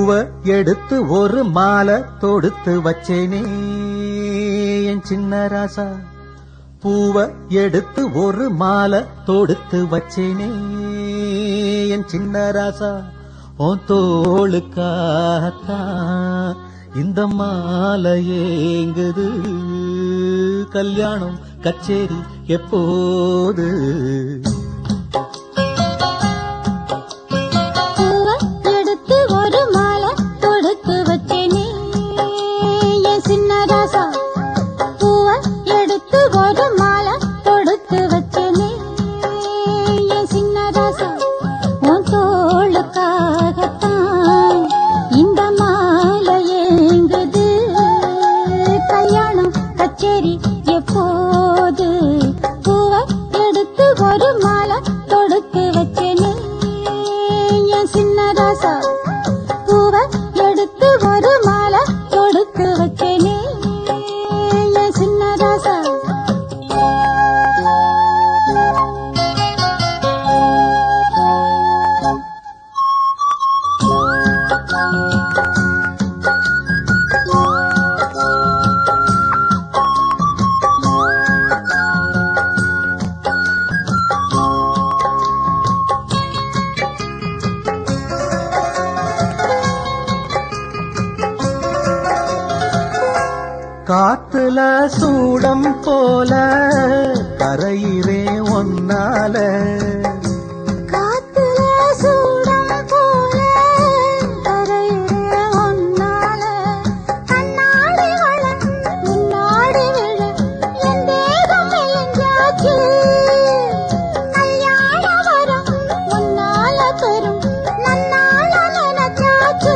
பூவ எடுத்து ஒரு மாலை தொடுத்து வச்சேனே என் சின்ன ராசா. பூவ எடுத்து ஒரு மாலை தொடுத்து வச்சேனே என் சின்ன ராசா. உன் தோளுக்காகத்தான் இந்த மாலை ஏங்குது. கல்யாணம் கச்சேரி எப்போது? காத்துல சூடம் போல கரையிறே ஒன்னால. காத்துல சூடம் போல கரையிறே ஒன்னால. கண்ணாடி வளம் முன்னாடி விழ என் தேகம் மெலிஞ்சாச்சு. கல்யாண வரம் முன்னால பெரும் நன்னால நினைச்சாச்சு.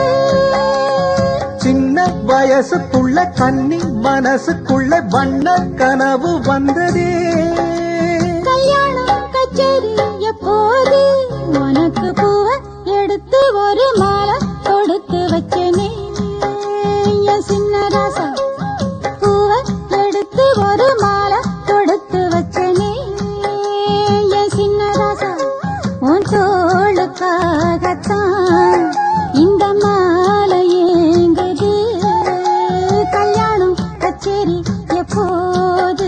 சின்ன வயசுக்குள்ள கன்னி மனசுக்குள்ள வண்ண கனவு வந்ததே. கல்யாணம் கச்சேரி எப்போது? உனக்கு பூவ எடுத்து ஒரு மாலை கொடுத்து வச்சேனே என் சின்ன ராசா. பூவ எடுத்து ஒரு மாலை கொடுத்து வச்சேனே என் சின்ன ராசா. உன் தோளுக்காகத்தான் இந்த மாலை ஏங்குது. கல்யாணம் கச்சேரி எப்போது?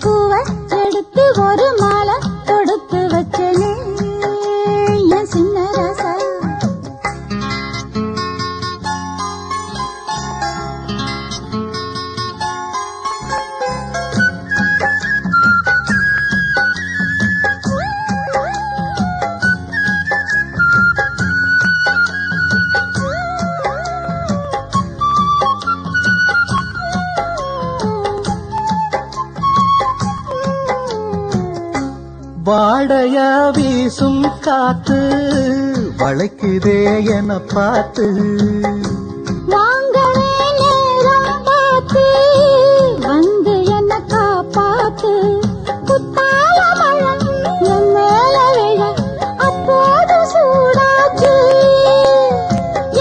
பூவ எடுத்து ஒரு மாலை தொடுத்து வச்சேனே என் சின்ன ராசா. வாடையா வீசும் காத்து வளைக்குதே என பார்த்து. வாங்கவே நேரம் பார்த்து வந்து என்ன காப்பாத்து. குத்தால மழை என் மேல விழ அப்போது சூடாச்சு.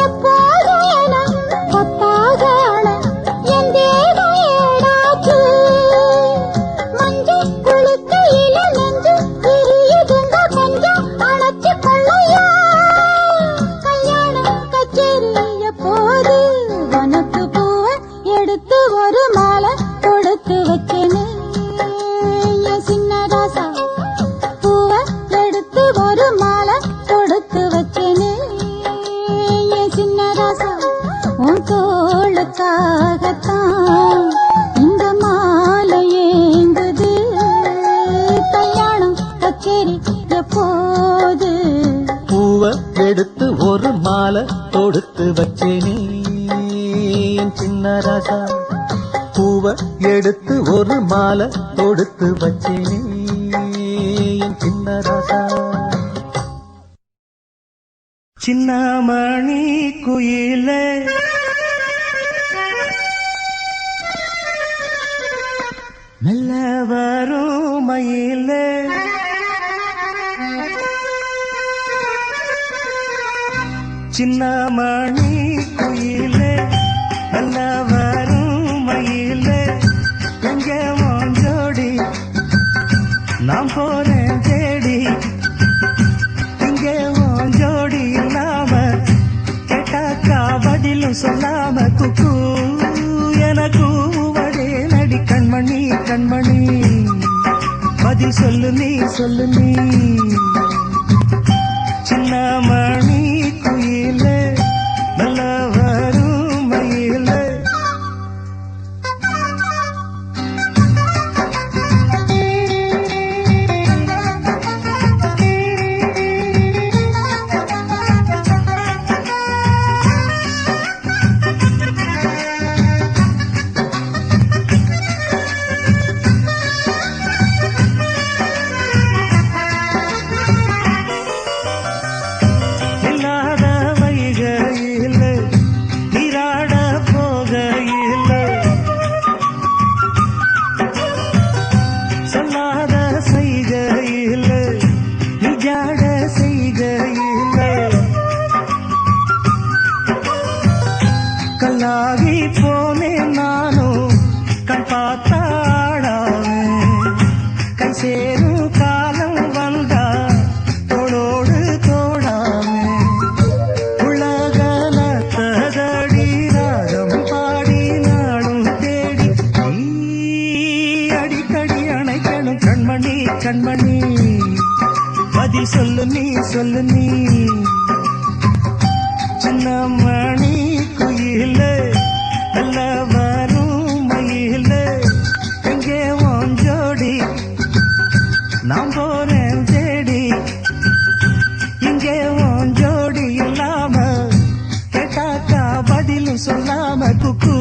எப்போது என கொத்தாக அழ என் தேகம் ஏடாச்சு. மஞ்சள் குளிக்கையில நெஞ்சு விரியுதுங்க கொஞ்சம் அணைச்சு கொள்ளையா. கல்யாணம் கச்சேரி எப்போது? உனக்கு பூவ எடுத்து ஒரு மாலை கொடுத்து வச்சேனே என் சின்ன ராசா. பூவ எடுத்து ஒரு மாலை கொடுத்து வச்சேனே என் சின்ன ராசா. உன் தோளுக்காகத்தான் இந்த மாலை ஏங்குது. கல்யாணம் கச்சேரி எப்போது? பூவ எடுத்து ஒரு மாலை தொடுத்து வச்சேனே என் சின்ன ராசா. பூவ எடுத்து ஒரு மாலை தொடுத்து வச்சேனே என் சின்ன ராசா. சின்னமணி குயிலே மெல்ல வரும் மயிலே. சின்னமணி குயிலே மெல்ல வரும் மயிலே. எங்க ஜோடி நாம் போறேன் தேடி. இங்கே ஜோடி இல்லாம கேட்டாக்கா கண்மணி பதில் சொல்லு நீ சொல்லு நீ சின்ன மணி குயில நல்ல வரும் மயில இல்லாத வைகையில நீராட போகையில சொல்லாத செய்கையில நிஜாட செய்கையில கல்லாகி போனேன் நானும் கண் பார்த்தாடாவேன் கை சேரும் காலம் வந்தா தோளோடு தோடாமே உலகல தகடி ராகம் பாடி நாடும் தேடி நீ அடிக்கடி அணைக்கணும் கண்மணி கண்மணி பதில் சொல்லு நீ சொல்லு நீ சின்ன மணி குயில நல்ல வரும் மயில எங்கே உன் ஜோடி நான் போறேன் தேடி இங்கே உன் ஜோடி இல்லாம கேட்டாக்கா பதிலும் சொல்லாம குக்கு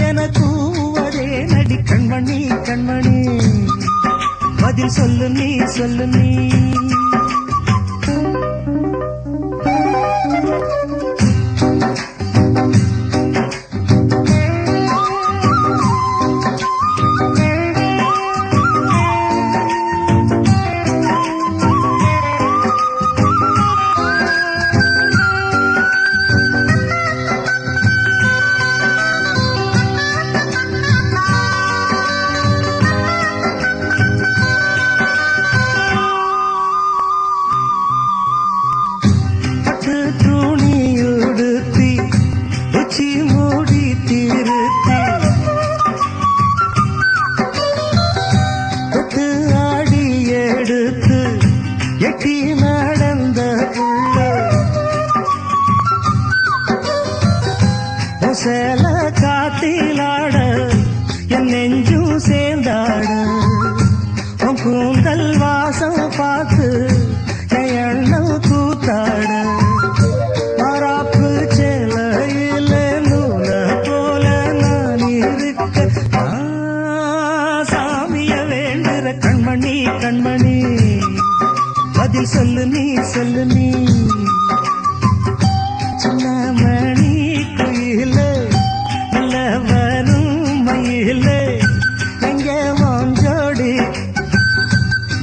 என கூவதே நடி கண்மணி கண்மணி பதில் சொல்லு நீ சொல்லு நீ பட்டு துணி உடுத்தி உச்சி மூடி திருத்தி தொட்டு ஆடி எடுத்து எட்டி நடந்த புள்ள சேல காத்திலாட என் நெஞ்சும் சேர்ந்தாட உன் கூந்தல் வாசம் பார்த்து என் எண்ணம் கூத்தாட மாறாப்பு சேலையில நூல போல நான் இருக்க சாமிய வேண்டுற கண்மணி கண்மணி பதில் சொல்லு நீ சொல்லு நீ சின்ன மணி குயில நல்ல வரும் மயில எங்கே உன் ஜோடி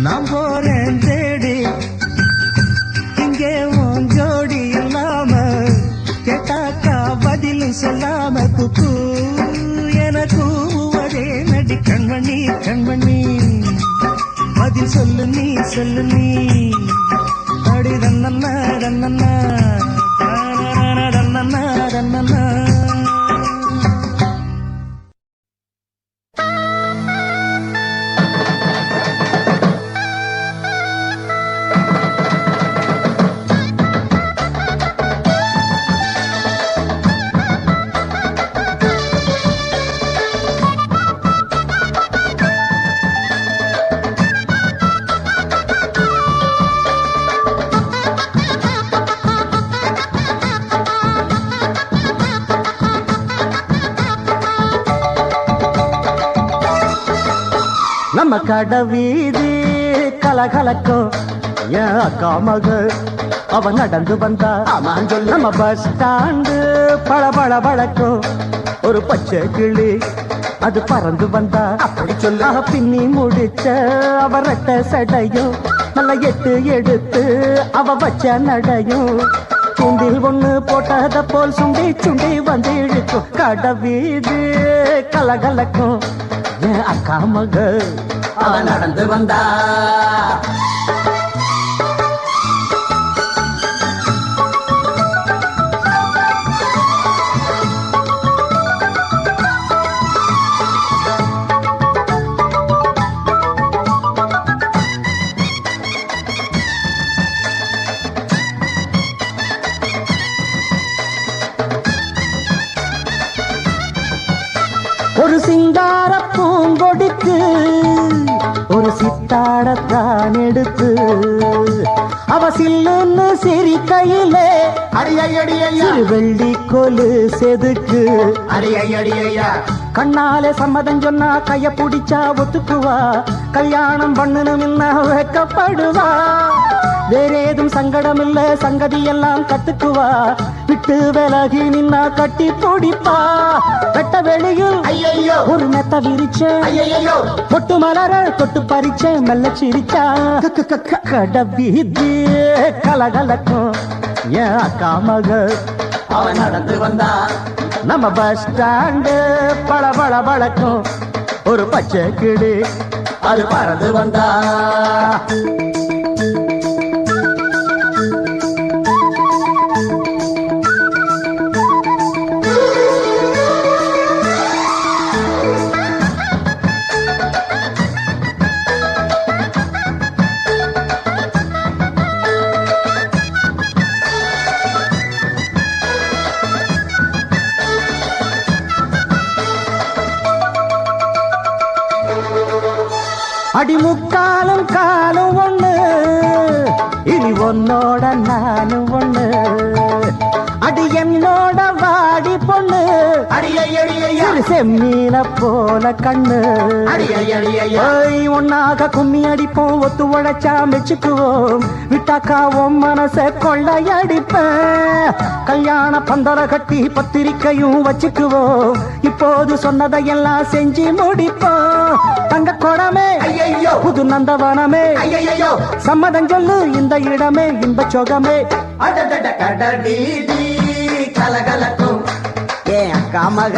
நான் போறேன் தேடி இங்கே உன் ஜோடி இல்லாம கேட்டாக்கா பதிலும் சொல்லாம குக்கு என கூவதே நடி கண்மணி கண்மணி பதில் சொல்லு நீ சொல்லு நீ அடி தன்னண்ணா தன்னண்ணா தன்னண்ணா தன்னண்ணா நம்ம கடை வீதி கலகலக்கும் என் அக்கா மக அவ நடந்து வந்தா நம்ம பஸ் ஸ்டாண்டு பளபள பழக்கும் ஒரு பச்சை கிளி அது பறந்து வந்தா அப்படி சொல்ல பின்னி முடிச்ச அவ ரெட்ட சடையும் நல்ல எட்டு எடுத்து அவ வச்ச நடையும் தூண்டில் ஒண்ணு போட்டத போல் சுண்டி சுண்டி வந்து இழுக்கும் கடை வீதி கலகலக்கும் என் அக்கா மக அவ நடந்து வந்தா சிங்கார பூங்கொடிக்கு ஒரு சித்தாடத்தான் எடுத்து அவ சில்லுன்னு சிரிக்கையிலே சிறு வெள்ளி கொலு செதுக்கு கண்ணாலே சம்மதம் சொன்னா கைய புடிச்சா ஒத்துக்குவா கல்யாணம் பண்ணணும்னா வைக்கப்படுவா வேறேதும் சங்கடம் இல்ல சங்கதி எல்லாம் கத்துக்குவா விட்டு விலகி நின்னா கட்டி பிடிப்பா வெட்ட வெளியில் ஒரு மெத்த விரிச்ச பொட்டு மலர தொட்டு பறிச்ச மெல்ல சிரிச்சா கடவீதி கலகலக்கும் என் அக்கா மக அவன் நடந்து வந்தா நம்ம பஸ் ஸ்டாண்டு பளபள பழக்கும் ஒரு பச்சை கிளி அது பறந்து வந்தா அடிமுக்காலும் காலும் ஒண்ணு இனி உன்னோட நானும் ஒண்ணு அடி என்னோட வாடி பொண்ணு செம்மீன போல கண்ணு ஒன்னாக கும்மி அடிப்போம் ஒத்து உழைச்சா மெச்சுக்குவோம் விட்டாக்காவும் மனச கொள்ளையடிப்பேன் கல்யாண பந்தர கட்டி பத்திரிக்கையும் வச்சுக்குவோம் இப்போது சொன்னதையெல்லாம் செஞ்சு முடிப்போம் தங்க குடமே புது நந்தவனமே சம்மதம் சொல்லு இந்த இடமே இன்ப சோகமே கலகலக்கும் ஏன் அக்கா மக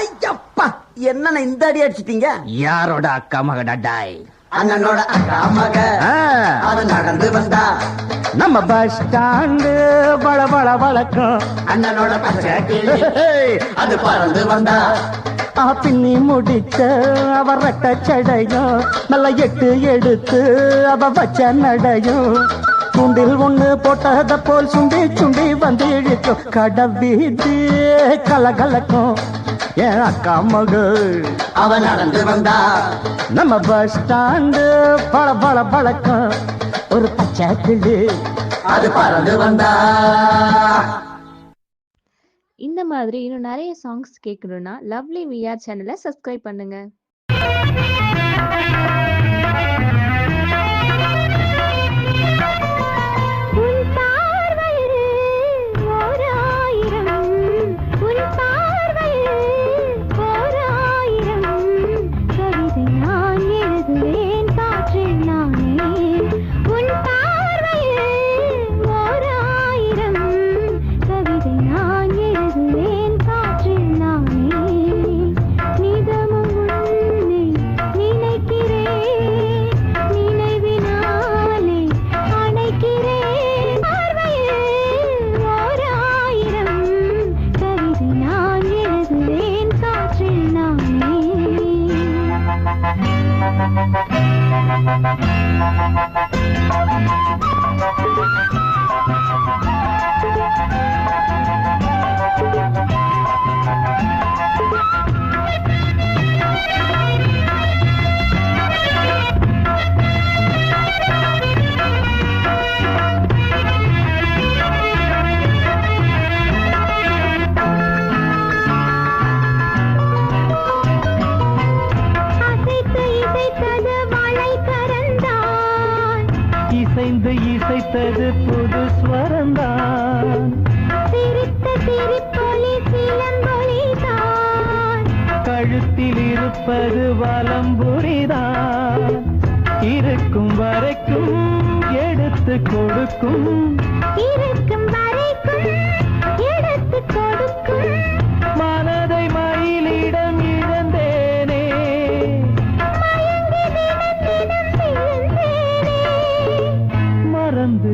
ஐயப்பா என்ன இந்த அடி அடிச்சிட்டீங்க யாரோட அக்கா மகடா டாய் அண்ணனோட அக்கா மக அது நடந்து வந்தா நம்ம பஸ் ஸ்டாண்டு பளபள வழக்கம் அண்ணனோட பச்சை கிளி அது பறந்து வந்தா பின்னி முடிச்ச அவ ரெட்ட சடையும் நல்ல எட்டு எடுத்து அவ வச்ச நடையும் துண்டில் ஒண்ணு போட்டத போல் சுண்டி சுண்டி வந்து இழுக்கும் கடவீதி கலகலக்கும் என் அக்கா மகள் அவன் நடந்து வந்தா நம்ம பஸ் ஸ்டாண்டு பளபள பழக்கம் ஒரு பச்சை கிளி அது பறந்து வந்தா இந்த மாதிரி இன்னும் நிறைய சாங்ஸ் கேட்கணும்னா லவ்லி விஆர் சேனலை சப்ஸ்கிரைப் பண்ணுங்க. இசைத்தது புது ஸ்வரந்தான் சிரித்த சிரிப்பொலி சிலம்பொலிதான் கழுத்தில் இருப்பது வலம்புரிதான் இருக்கும் வரைக்கும் எடுத்து கொடுக்கும் இருக்கும் வரைக்கும் எடுத்து கொடுக்கும் மனதை மயிலிடம் இழந்தேனே மயங்கி தினம் தினம் விழுந்தேனே மறந்து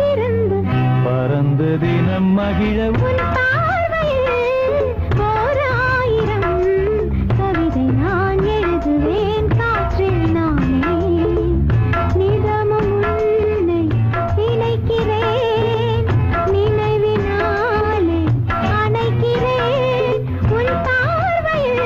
திறந்து பறந்து தினம் மகிழ உன் பார்வையில் ஓர் ஆயிரம் கவிதை நான் எழுதுவேன் காற்றில் நானே நிதமும் உன்னை நினைக்கிறேன் நினைவினாலே அணைக்கிறேன் உன் பார்வையில்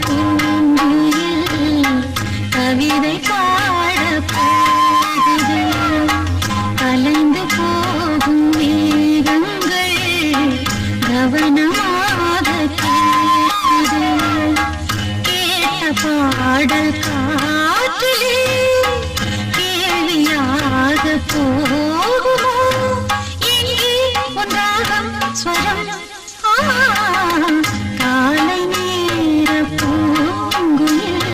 பூங்குயில் கவிதை பாட போகுது கலைந்து போகும் மேகங்கள் கவனமாக கேட்குது கேட்ட பாடல் காற்றிலே கேள்வியாக போகுமோ எங்கே ஒன்றாகம் ஸ்வரம் காலை நேர பூங்குயில்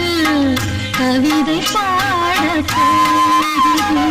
கவிதை பாட போகுது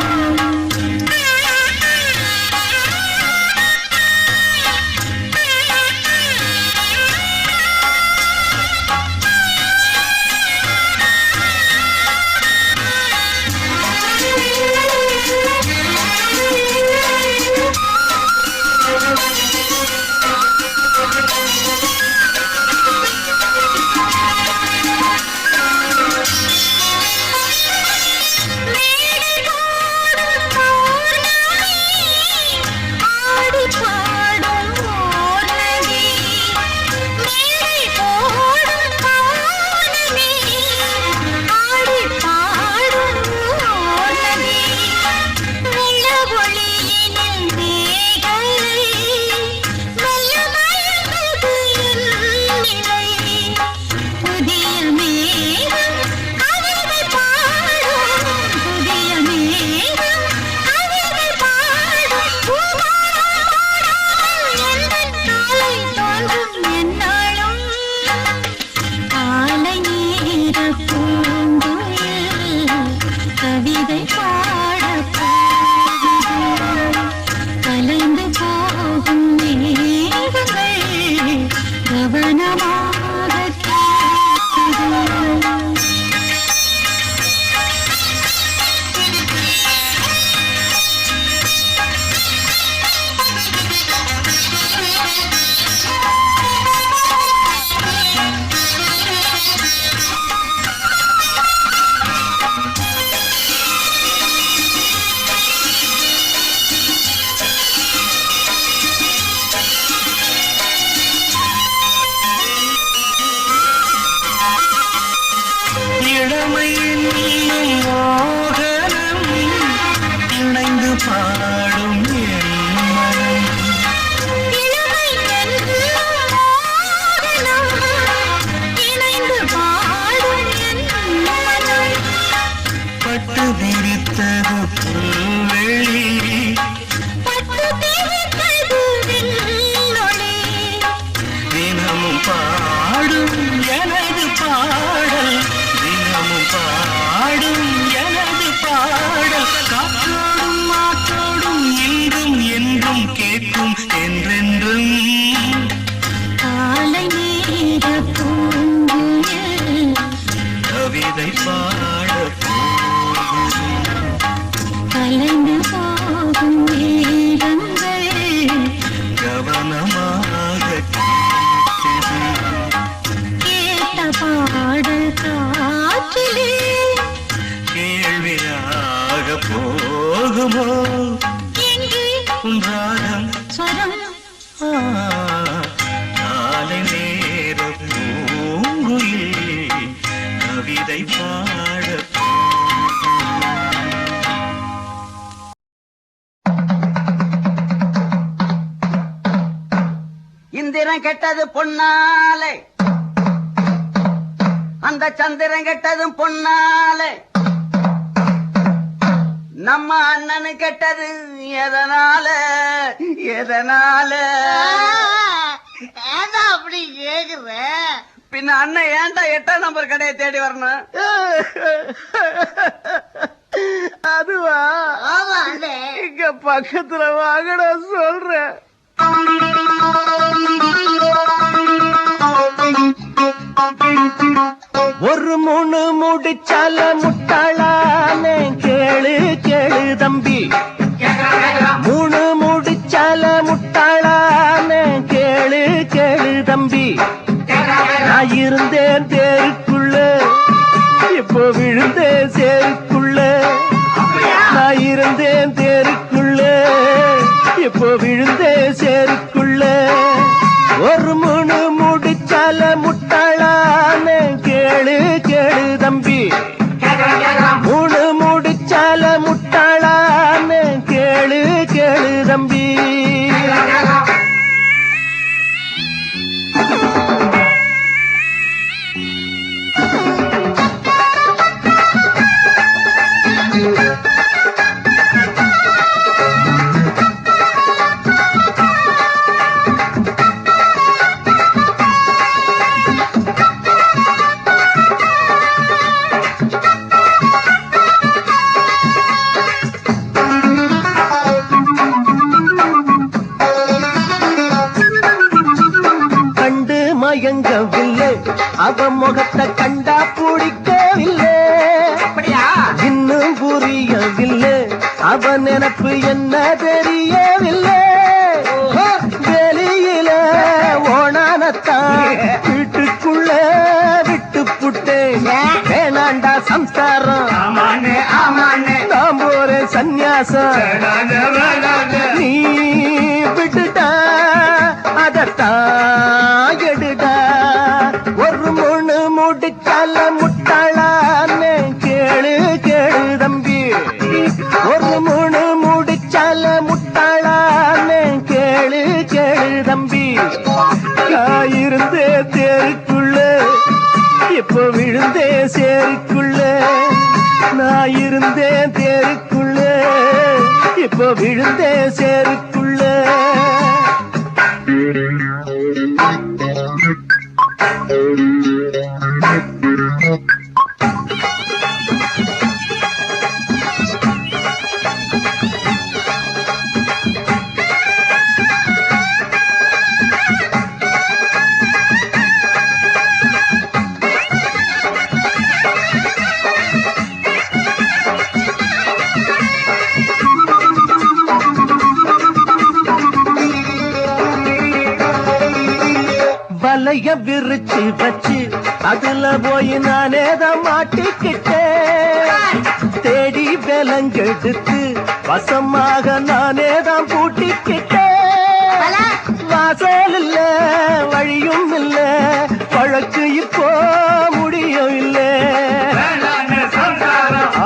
இந்திரன் கெட்டது பொன்னாலே அந்த சந்திரன் கெட்டதும் பொன்னாலே நம்ம அண்ணனு கெட்டது எதனால எதனால அப்படி கேக்குற பின்ன அண்ணன் ஏன்டா 8ஆம் நம்பர் கடையை தேடி வரணும் அதுவா ஆமா இங்க பக்கத்துல வாங்கடா சொல்றேன் ஒரு மூணு முடிச்சால முட்டாளானே கேளு கேளு தம்பி மூணு முடிச்சால முட்டாளானே கேளு கேளு தம்பி நான் இருந்தேன் தேருக்குள்ள இப்போ விழுந்தேன் சேருக்குள்ள நான் இருந்தேன் தேருக்குள்ள இப்போ விழுந்தேன் சேருக்குள்ள ஒரு மூணு முடிச்சால முட்டாளானே தம்பி. கண்டு மயங்கவில்லை, அவன் முகத்தை கண்டா பிடிக்கவில்லை. அப்படியா? இன்னும் புரியவில்லை, அவன் நினப்பு என்ன தெரியவில்லை. வெளியில ஓணானத்தான் வீட்டுக்குள்ள விட்டு புட்டேன். வேணாண்டா சம்சாரம், ஆமாண்ணே ஆமாண்ணே. நான் போறேன் சந்நியாசம். நீ விட்டுட்டா அதத்தான் எடுடா. ஒரு முழு முடிச்சால முட்டாளான்னு கேளு கேளு தம்பி. ஒரு முழு முடிச்சால முட்டாளான்னு கேளு கேளு தம்பி. நான் இருந்தே தேருக்குள்ள, இப்ப விழுந்தே சேருக்குள்ள. நான் இருந்தேன் தேருக்குள்ள, இப்ப விழுந்தே சேருக்குள்ள. வலைய விரிச்சு வச்சு அதுல போய் நானே தான் மாட்டிக்கிட்டேன். தேடி விலங்கெடுத்து வசமாக நானே தான் பூட்டிக்கிட்டேன். வாசல் இல்ல வழியும் இல்ல, வழக்கு இப்போ முடியும் இல்ல.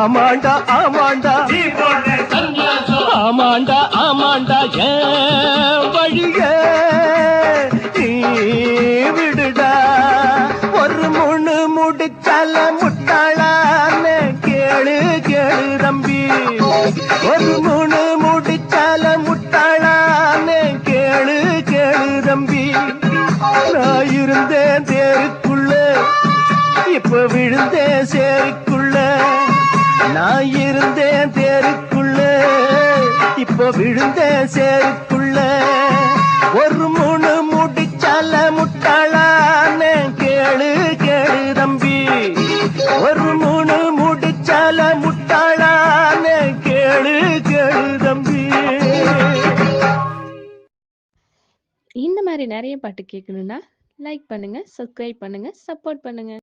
ஆமாண்டா ஆமாண்டா ஆமாண்டா ஆமாண்டா ஏன் வழிய நீ விடுடா. ஒரு முழு முடிச்சால முட்டாளான்னு கேளு கேளு தம்பி. ஒரு முழு முடிச்சால முட்டாளான்னு கேளு கேளு தம்பி. நான் இருந்தேன் தேருக்குள்ள, இப்ப விழுந்தேன் சேருக்குள்ள. நான் இருந்தேன் தேருக்குள்ள, இப்ப விழுந்தேன் சேருக்குள்ள. ஒரு முழு முடிச்சால முட்டாளான்னு கேளு கேளு தம்பி. ஒரு முழு முடிச்சால முட்டாளான்னு கேளு கேளு தம்பி. இந்த மாதிரி நிறைய பாட்டு கேட்கணும்னா லைக் பண்ணுங்க, சப்ஸ்கிரைப் பண்ணுங்க, சப்போர்ட் பண்ணுங்க.